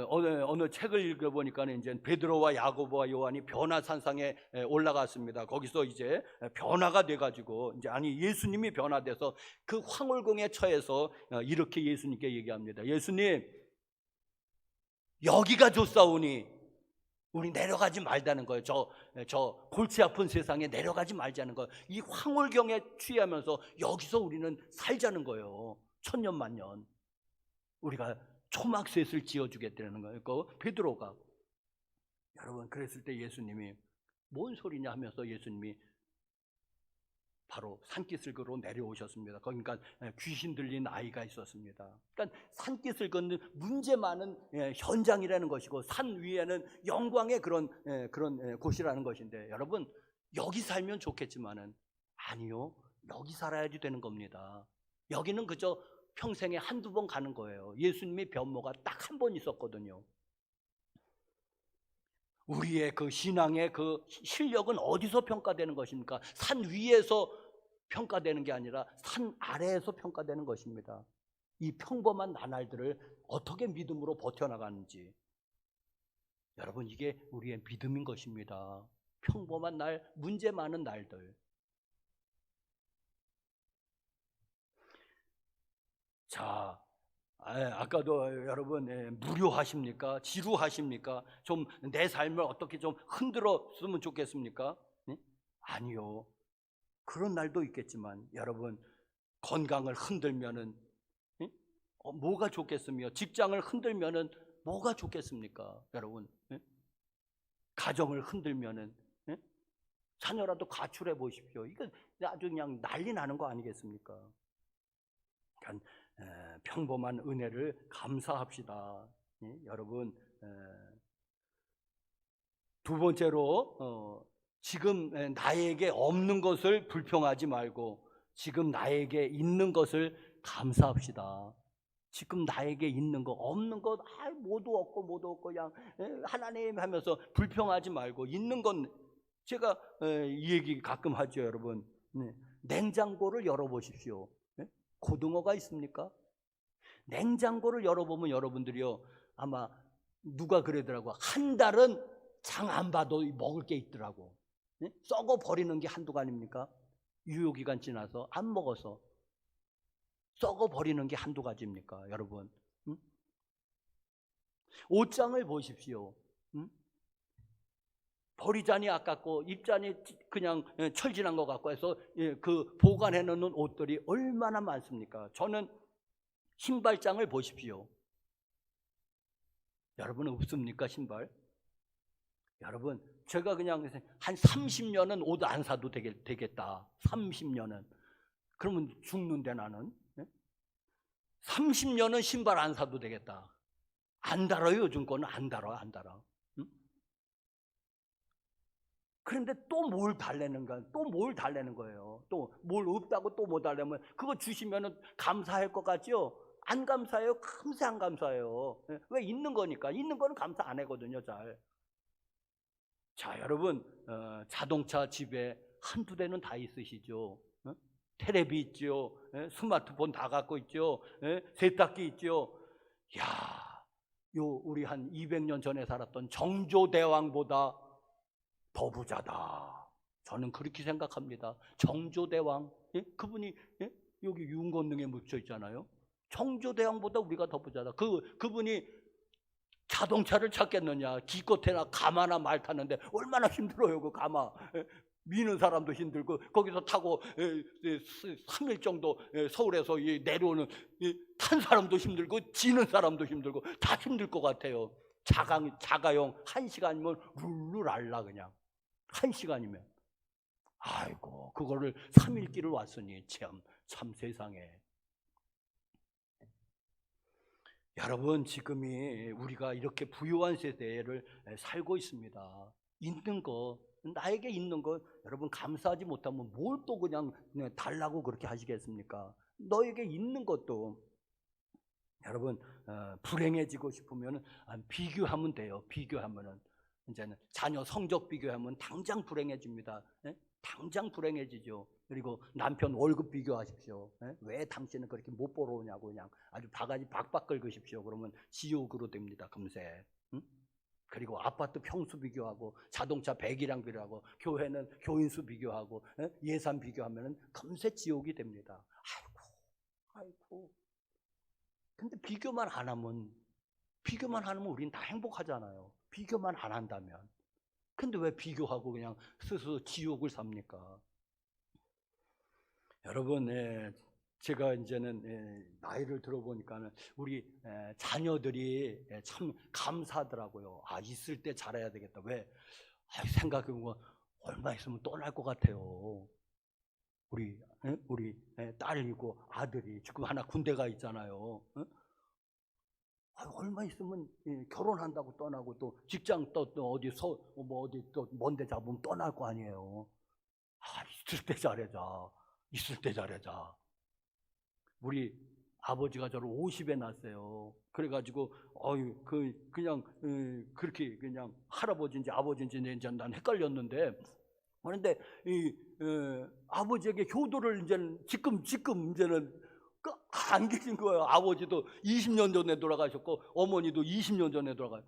어느 책을 읽어보니까 이제 베드로와 야고보와 요한이 변화산상에 올라갔습니다. 거기서 이제 변화가 돼가지고 예수님이 변화돼서 그 황홀궁에 처해서 이렇게 예수님께 얘기합니다. 예수님, 여기가 좋사오니 우리 내려가지 말자는 거예요. 저 골치 아픈 세상에 내려가지 말자는 거예요. 이 황홀경에 취하면서 여기서 우리는 살자는 거예요. 천년만년 우리가 초막셋을 지어주겠다는 거예요. 베드로가. 여러분, 그랬을 때 예수님이 뭔 소리냐 하면서 예수님이 바로 산기슭으로 내려오셨습니다. 그러니까 귀신 들린 아이가 있었습니다. 그러니까 산기슭은 문제 많은 현장이라는 것이고 산 위에는 영광의 그런 곳이라는 것인데, 여러분 여기 살면 좋겠지만은 아니요, 여기 살아야지 되는 겁니다. 여기는 그저 평생에 한두 번 가는 거예요. 예수님의 변모가 딱 한 번 있었거든요. 우리의 그 신앙의 그 실력은 어디서 평가되는 것입니까? 산 위에서 평가되는 게 아니라 산 아래에서 평가되는 것입니다. 이 평범한 나날들을 어떻게 믿음으로 버텨나가는지, 여러분, 이게 우리의 믿음인 것입니다. 평범한 날, 문제 많은 날들. 자, 아까도 여러분, 무료하십니까? 지루하십니까? 좀 내 삶을 어떻게 좀 흔들었으면 좋겠습니까? 네? 아니요. 그런 날도 있겠지만 여러분, 건강을 흔들면은 뭐가 좋겠으며, 직장을 흔들면은 뭐가 좋겠습니까? 여러분, 가정을 흔들면은 자녀라도 가출해 보십시오. 이거 아주 그냥 난리 나는 거 아니겠습니까? 그러니까 평범한 은혜를 감사합시다. 여러분, 두 번째로 지금 나에게 없는 것을 불평하지 말고 지금 나에게 있는 것을 감사합시다. 지금 나에게 있는 거, 없는 것, 모두 없고 그냥 하나님 하면서 불평하지 말고, 있는 건 제가 이 얘기 가끔 하죠, 여러분. 냉장고를 열어보십시오. 고등어가 있습니까? 냉장고를 열어보면 여러분들이요, 아마 누가 그러더라고. 한 달은 장 안 봐도 먹을 게 있더라고. 썩어 버리는 게 한두 가지입니까? 유효기간 지나서 안 먹어서 썩어 버리는 게 한두 가지입니까, 여러분? 옷장을 보십시오. 버리자니 아깝고 입자니 그냥 철진한 것 같고 해서 그 보관해 놓는 옷들이 얼마나 많습니까? 저는 신발장을 보십시오. 여러분은 없습니까, 신발? 여러분, 제가 그냥 한 30년은 옷 안 사도 되겠다. 30년은. 그러면 죽는데 나는. 30년은 신발 안 사도 되겠다. 안 달아요, 요즘 거는. 안 달아. 그런데 또 뭘 달래는가? 또 뭘 달래는 거예요. 또 뭘 없다고 또 뭐 달래면 그거 주시면은 감사할 것 같죠? 안 감사해요. 감사 안 감사해요. 왜? 있는 거니까. 있는 거는 감사 안 하거든요, 잘. 자, 여러분, 자동차 집에 한두 대는 다 있으시죠? 텔레비 있죠? 스마트폰 다 갖고 있죠? 세탁기 있죠? 야, 우리 한 200년 전에 살았던 정조대왕보다 더 부자다. 저는 그렇게 생각합니다. 정조대왕, 그분이 여기 윤건능에 묻혀 있잖아요. 정조대왕보다 우리가 더 부자다. 그분이 자동차를 찾겠느냐? 기껏해나 가마나 말 타는데 얼마나 힘들어요, 그 가마. 미는 사람도 힘들고 거기서 타고 3일 정도 서울에서 내려오는 탄 사람도 힘들고 지는 사람도 힘들고 다 힘들 것 같아요. 자가용 1시간이면 룰루랄라 그냥 1시간이면. 아이고, 그거를 3일 길을 왔으니 참 세상에. 여러분, 지금이 우리가 이렇게 부유한 세대를 살고 있습니다. 있는 거, 나에게 있는 거 여러분 감사하지 못하면 뭘 또 그냥 달라고 그렇게 하시겠습니까? 너에게 있는 것도 여러분 불행해지고 싶으면 비교하면 돼요. 비교하면은 이제는 자녀 성적 비교하면 당장 불행해집니다. 당장 불행해지죠. 그리고 남편 월급 비교하십시오. 왜 당신은 그렇게 못 벌어오냐고 그냥 아주 바가지 박박 긁으십시오. 그러면 지옥으로 됩니다, 금세. 그리고 아파트 평수 비교하고 자동차 배기량 비교하고 교회는 교인수 비교하고 예산 비교하면 금세 지옥이 됩니다. 아이고. 근데 비교만 안 하면 우린 다 행복하잖아요. 비교만 안 한다면. 근데 왜 비교하고 그냥 스스로 지옥을 삽니까? 여러분, 제가 이제는 나이를 들어보니까는 우리 자녀들이 참 감사하더라고요. 있을 때 잘해야 되겠다. 왜? 생각해보면 얼마 있으면 떠날 것 같아요. 우리 딸이고 아들이 지금 하나 군대가 있잖아요. 얼마 있으면 결혼한다고 떠나고 또 직장 또 어디 어디 또 먼데 잡으면 떠날 거 아니에요. 있을 때 잘하자. 있을 때 잘하자. 우리 아버지가 저를 50에 낳았어요. 그래가지고 그냥 그렇게 그냥 할아버지인지 아버지인지 난 헷갈렸는데, 그런데 아버지에게 효도를 이제는 지금 이제는 안 계신 거예요. 아버지도 20년 전에 돌아가셨고 어머니도 20년 전에 돌아가요.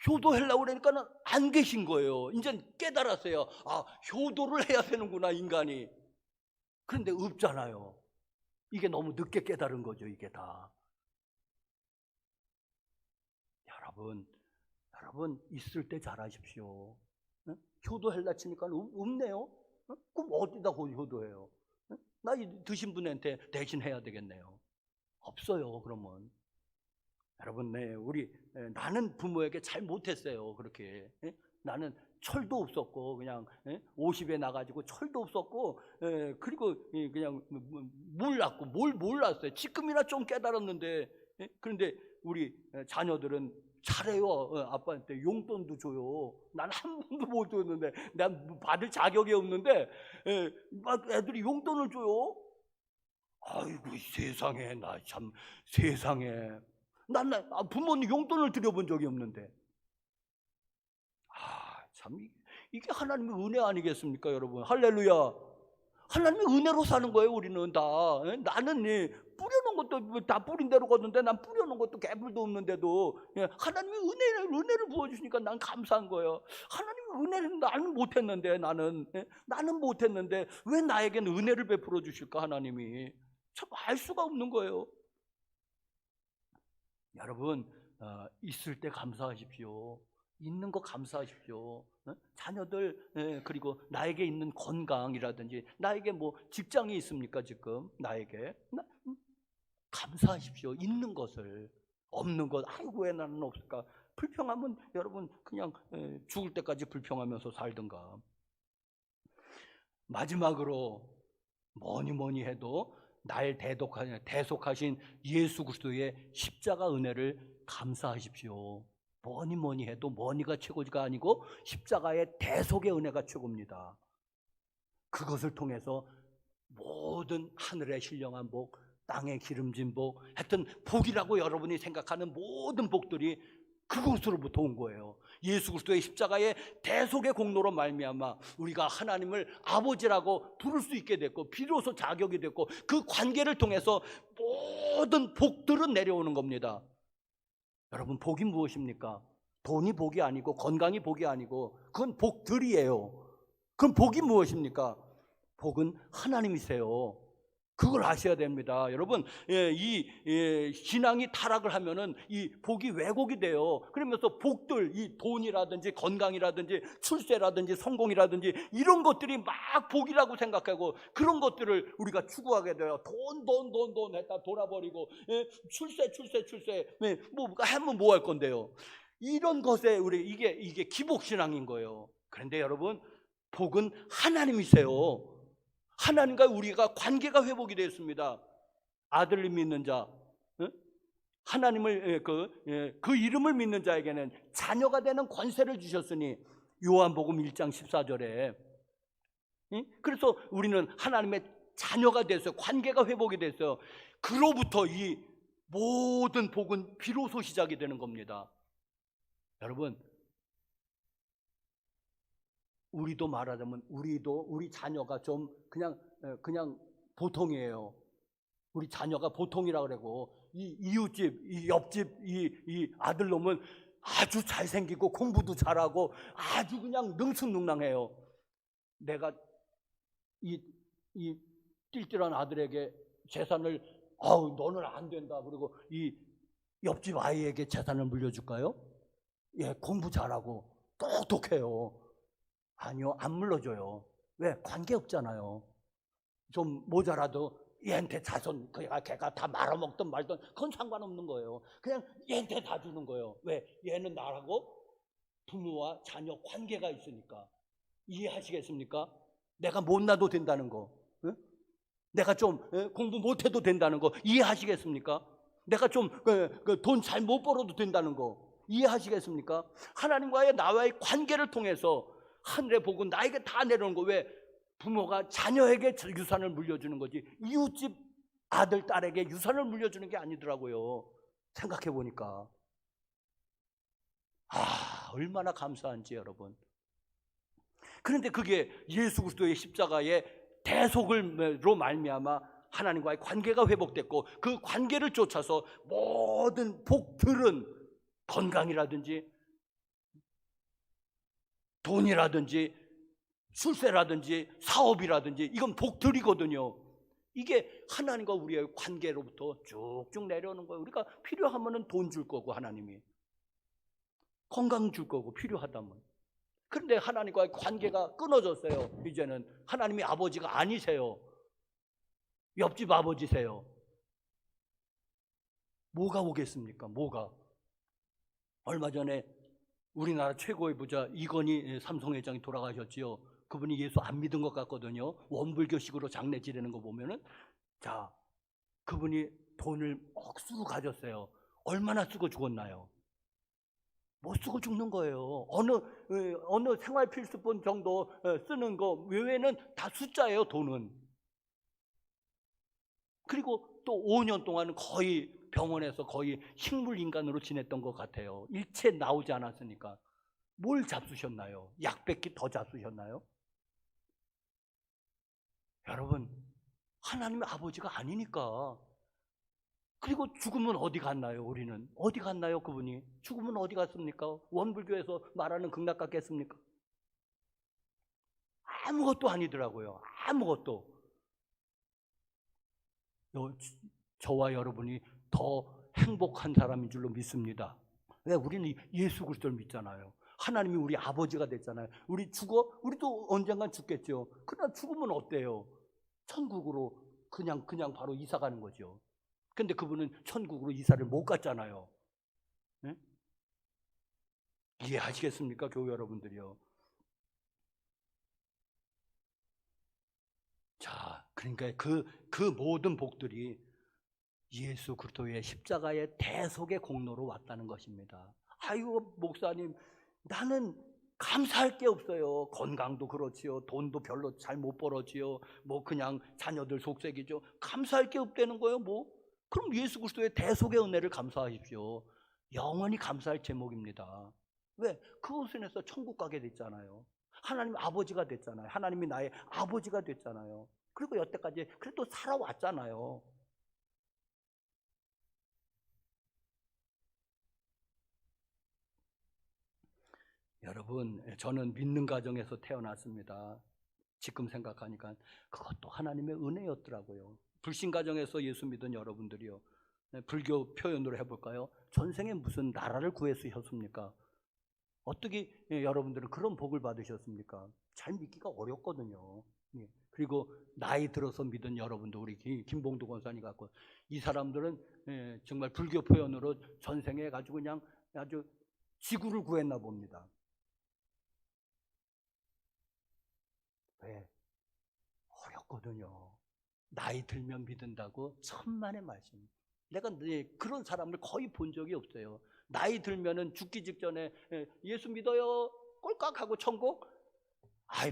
효도하려고 그러니까는 안 계신 거예요. 이제 깨달았어요. 아, 효도를 해야 되는구나, 인간이. 그런데 없잖아요. 이게 너무 늦게 깨달은 거죠, 이게 다. 여러분 있을 때 잘하십시오. 응? 효도하려 치니까 없네요. 응? 그럼 어디다 효도해요? 응? 나이 드신 분한테 대신 해야 되겠네요. 없어요. 그러면 여러분, 나는 부모에게 잘 못했어요. 그렇게. 나는 철도 없었고 그냥 50에 나가지고 철도 없었고 그리고 그냥 몰랐고 뭘 몰랐어요. 지금이나 좀 깨달았는데. 그런데 우리 자녀들은 잘해요. 아빠한테 용돈도 줘요. 난 한 번도 못 줬는데, 난 받을 자격이 없는데 막 애들이 용돈을 줘요. 아이고 세상에, 나 참 세상에. 난 부모님 용돈을 드려본 적이 없는데. 참 이게 하나님의 은혜 아니겠습니까, 여러분? 할렐루야. 하나님의 은혜로 사는 거예요, 우리는 다. 나는 뿌려놓은 것도 다 뿌린 대로 걷는데, 난 뿌려놓은 것도 개불도 없는데도 하나님의 은혜를 부어주시니까 난 감사한 거예요. 하나님의 은혜는 나는 못했는데, 나는 못했는데 왜 나에게는 은혜를 베풀어 주실까, 하나님이. 참 알 수가 없는 거예요. 여러분, 있을 때 감사하십시오. 있는 거 감사하십시오. 자녀들, 그리고 나에게 있는 건강이라든지, 나에게 뭐 직장이 있습니까, 지금 나에게. 감사하십시오. 있는 것을. 없는 것, 아이고 왜 나는 없을까. 불평하면 여러분 그냥 죽을 때까지 불평하면서 살든가. 마지막으로 뭐니 해도 날 대속하신 예수 그리스도의 십자가 은혜를 감사하십시오. 뭐니 해도 뭐니가 최고가 아니고 십자가의 대속의 은혜가 최고입니다. 그것을 통해서 모든 하늘의 신령한 복, 땅의 기름진 복, 하여튼 복이라고 여러분이 생각하는 모든 복들이 그곳으로부터 온 거예요. 예수 그리스도의 십자가의 대속의 공로로 말미암아 우리가 하나님을 아버지라고 부를 수 있게 됐고, 비로소 자격이 됐고, 그 관계를 통해서 모든 복들은 내려오는 겁니다. 여러분, 복이 무엇입니까? 돈이 복이 아니고 건강이 복이 아니고 그건 복들이에요. 그럼 복이 무엇입니까? 복은 하나님이세요. 그걸 아셔야 됩니다. 여러분, 이 신앙이 타락을 하면은 이 복이 왜곡이 돼요. 그러면서 복들, 이 돈이라든지 건강이라든지 출세라든지 성공이라든지 이런 것들이 막 복이라고 생각하고 그런 것들을 우리가 추구하게 돼요. 돈 했다 돌아버리고, 출세 뭐 하면 뭐 할 건데요. 이런 것에 이게 기복신앙인 거예요. 그런데 여러분, 복은 하나님이세요. 하나님과 우리가 관계가 회복이 되었습니다. 아들을 믿는 자, 하나님을 그 이름을 믿는 자에게는 자녀가 되는 권세를 주셨으니, 요한복음 1장 14절에. 그래서 우리는 하나님의 자녀가 됐어요. 관계가 회복이 됐어요. 그로부터 이 모든 복은 비로소 시작이 되는 겁니다. 여러분, 우리도 말하자면 우리 자녀가 좀 그냥 보통이에요. 우리 자녀가 보통이라고 그러고, 이 이웃집, 이 옆집 이 아들놈은 아주 잘생기고 공부도 잘하고 아주 그냥 능수능란해요. 내가 이 띨띨한 아들에게 재산을 너는 안 된다, 그리고 이 옆집 아이에게 재산을 물려줄까요? 공부 잘하고 똑똑해요. 아니요, 안 물러줘요. 왜? 관계 없잖아요. 좀 모자라도 얘한테 자손, 걔가 다 말아먹든 말든 그건 상관없는 거예요. 그냥 얘한테 다 주는 거예요. 왜? 얘는 나라고 부모와 자녀 관계가 있으니까. 이해하시겠습니까? 내가 못나도 된다는 거, 내가 좀 공부 못해도 된다는 거 이해하시겠습니까? 내가 좀 돈 잘 못 벌어도 된다는 거 이해하시겠습니까? 하나님과의 나와의 관계를 통해서 하늘의 복은 나에게 다 내려오는 거. 왜? 부모가 자녀에게 유산을 물려주는 거지 이웃집 아들, 딸에게 유산을 물려주는 게 아니더라고요. 생각해 보니까. 얼마나 감사한지 여러분. 그런데 그게 예수 그리스도의 십자가의 대속으로 말미암아 하나님과의 관계가 회복됐고, 그 관계를 쫓아서 모든 복들은 건강이라든지 돈이라든지 출세라든지 사업이라든지 이건 복들이거든요. 이게 하나님과 우리의 관계로부터 쭉쭉 내려오는 거예요. 우리가 필요하면 돈 줄 거고, 하나님이 건강 줄 거고, 필요하다면. 그런데 하나님과의 관계가 끊어졌어요. 이제는 하나님이 아버지가 아니세요. 옆집 아버지세요. 뭐가 오겠습니까? 뭐가? 얼마 전에 우리나라 최고의 부자 이건희 삼성회장이 돌아가셨지요. 그분이 예수 안 믿은 것 같거든요. 원불교식으로 장례 지내는 거 보면은. 자, 그분이 돈을 억수로 가졌어요. 얼마나 쓰고 죽었나요? 못 쓰고 죽는 거예요. 어느 생활 필수품 정도 쓰는 거 외에는 다 숫자예요, 돈은. 그리고 또 5년 동안 거의 병원에서 거의 식물 인간으로 지냈던 것 같아요. 일체 나오지 않았으니까. 뭘 잡수셨나요? 약 100기 더 잡수셨나요? 여러분, 하나님의 아버지가 아니니까. 그리고 죽으면 어디 갔나요? 우리는 어디 갔나요? 그분이 죽으면 어디 갔습니까? 원불교에서 말하는 극락 같겠습니까? 아무것도 아니더라고요. 아무것도. 저와 여러분이 더 행복한 사람인 줄로 믿습니다. 왜? 우리는 예수 그리스도를 믿잖아요. 하나님이 우리 아버지가 됐잖아요. 우리도 언젠간 죽겠죠. 그러나 죽으면 어때요? 천국으로 그냥 바로 이사 가는 거죠. 근데 그분은 천국으로 이사를 못 갔잖아요. 네? 이해하시겠습니까? 교회 여러분들이요. 자, 그러니까 그 모든 복들이 예수 그리스도의 십자가의 대속의 공로로 왔다는 것입니다. 아이고, 목사님, 나는 감사할 게 없어요. 건강도 그렇지요. 돈도 별로 잘 못 벌었지요. 뭐 그냥 자녀들 속색이죠. 감사할 게 없다는 거예요, 뭐. 그럼 예수 그리스도의 대속의 은혜를 감사하십시오. 영원히 감사할 제목입니다. 왜? 그것을 인해서 천국 가게 됐잖아요. 하나님 아버지가 됐잖아요. 하나님이 나의 아버지가 됐잖아요. 그리고 여태까지 그래도 살아왔잖아요. 여러분, 저는 믿는 가정에서 태어났습니다. 지금 생각하니까 그것도 하나님의 은혜였더라고요. 불신 가정에서 예수 믿은 여러분들이요. 불교 표현으로 해볼까요? 전생에 무슨 나라를 구했으셨습니까? 어떻게 여러분들은 그런 복을 받으셨습니까? 잘 믿기가 어렵거든요. 그리고 나이 들어서 믿은 여러분도 우리 김봉두 권사님 같고 이 사람들은 정말 불교 표현으로 전생에 가지고 그냥 아주 지구를 구했나 봅니다. 왜? 어렵거든요. 나이 들면 믿는다고 천만의 말씀. 내가 그런 사람을 거의 본 적이 없어요. 나이 들면은 죽기 직전에 예수 믿어요 꼴깍하고 천국.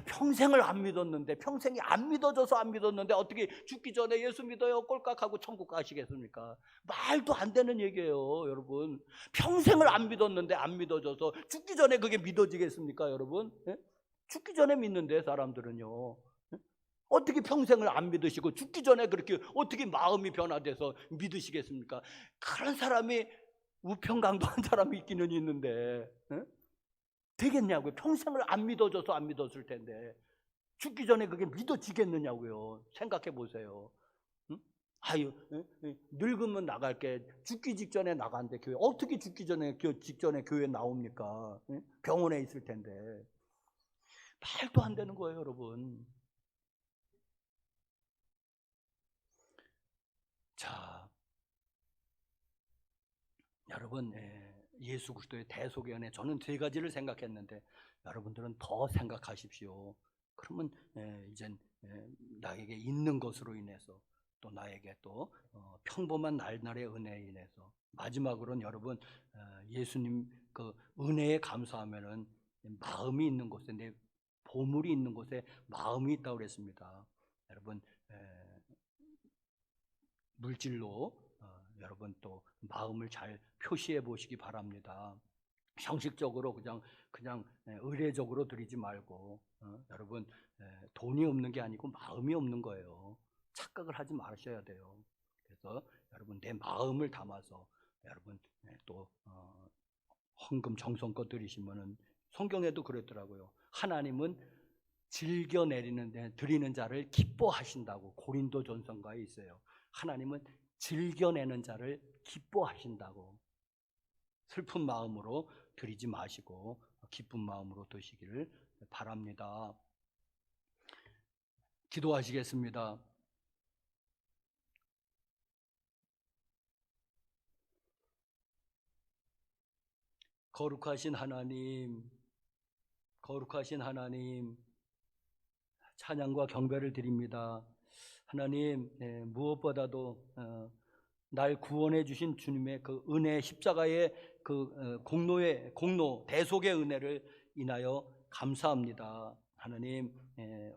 평생을 안 믿었는데, 평생이 안 믿어져서 안 믿었는데 어떻게 죽기 전에 예수 믿어요 꼴깍하고 천국 가시겠습니까? 말도 안 되는 얘기예요, 여러분. 평생을 안 믿었는데 안 믿어져서 죽기 전에 그게 믿어지겠습니까, 여러분? 죽기 전에 믿는데 사람들은요. 어떻게 평생을 안 믿으시고 죽기 전에 그렇게 어떻게 마음이 변화돼서 믿으시겠습니까? 그런 사람이 우편강도한 사람이 있기는 있는데 되겠냐고요. 평생을 안 믿어져서 안 믿었을 텐데 죽기 전에 그게 믿어지겠느냐고요. 생각해 보세요. 응? 늙으면 나갈게. 죽기 직전에 나간대 교회. 어떻게 죽기 전에 직전에 교회 나옵니까? 병원에 있을 텐데. 말도 안 되는 거예요, 여러분. 자, 여러분, 예수 그리스도의 대속의 은혜, 저는 세 가지를 생각했는데 여러분들은 더 생각하십시오. 그러면 이젠 나에게 있는 것으로 인해서 또 나에게 또 평범한 날날의 은혜에 인해서 마지막으로는 여러분, 예수님 그 은혜에 감사하면은 마음이 있는 곳에, 내 보물이 있는 곳에 마음이 있다고 그랬습니다. 여러분, 물질로 여러분 또 마음을 잘 표시해 보시기 바랍니다. 형식적으로 그냥 의례적으로 드리지 말고 여러분 돈이 없는 게 아니고 마음이 없는 거예요. 착각을 하지 마셔야 돼요. 그래서 여러분 내 마음을 담아서 여러분 또 헌금 정성껏 드리시면은 성경에도 그랬더라고요. 하나님은 즐겨 드리는 자를 기뻐하신다고 고린도전서가에 있어요. 하나님은 즐겨내는 자를 기뻐하신다고. 슬픈 마음으로 드리지 마시고 기쁜 마음으로 드시기를 바랍니다. 기도하시겠습니다. 거룩하신 하나님, 거룩하신 하나님, 찬양과 경배를 드립니다. 하나님, 무엇보다도 날 구원해 주신 주님의 그 은혜, 십자가의 그 공로, 대속의 은혜를 인하여 감사합니다. 하나님,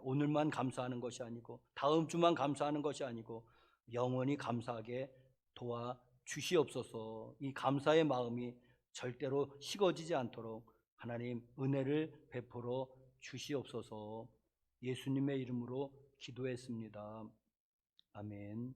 오늘만 감사하는 것이 아니고 다음 주만 감사하는 것이 아니고 영원히 감사하게 도와 주시옵소서. 이 감사의 마음이 절대로 식어지지 않도록 하나님 은혜를 베풀어 주시옵소서. 예수님의 이름으로 기도했습니다. 아멘.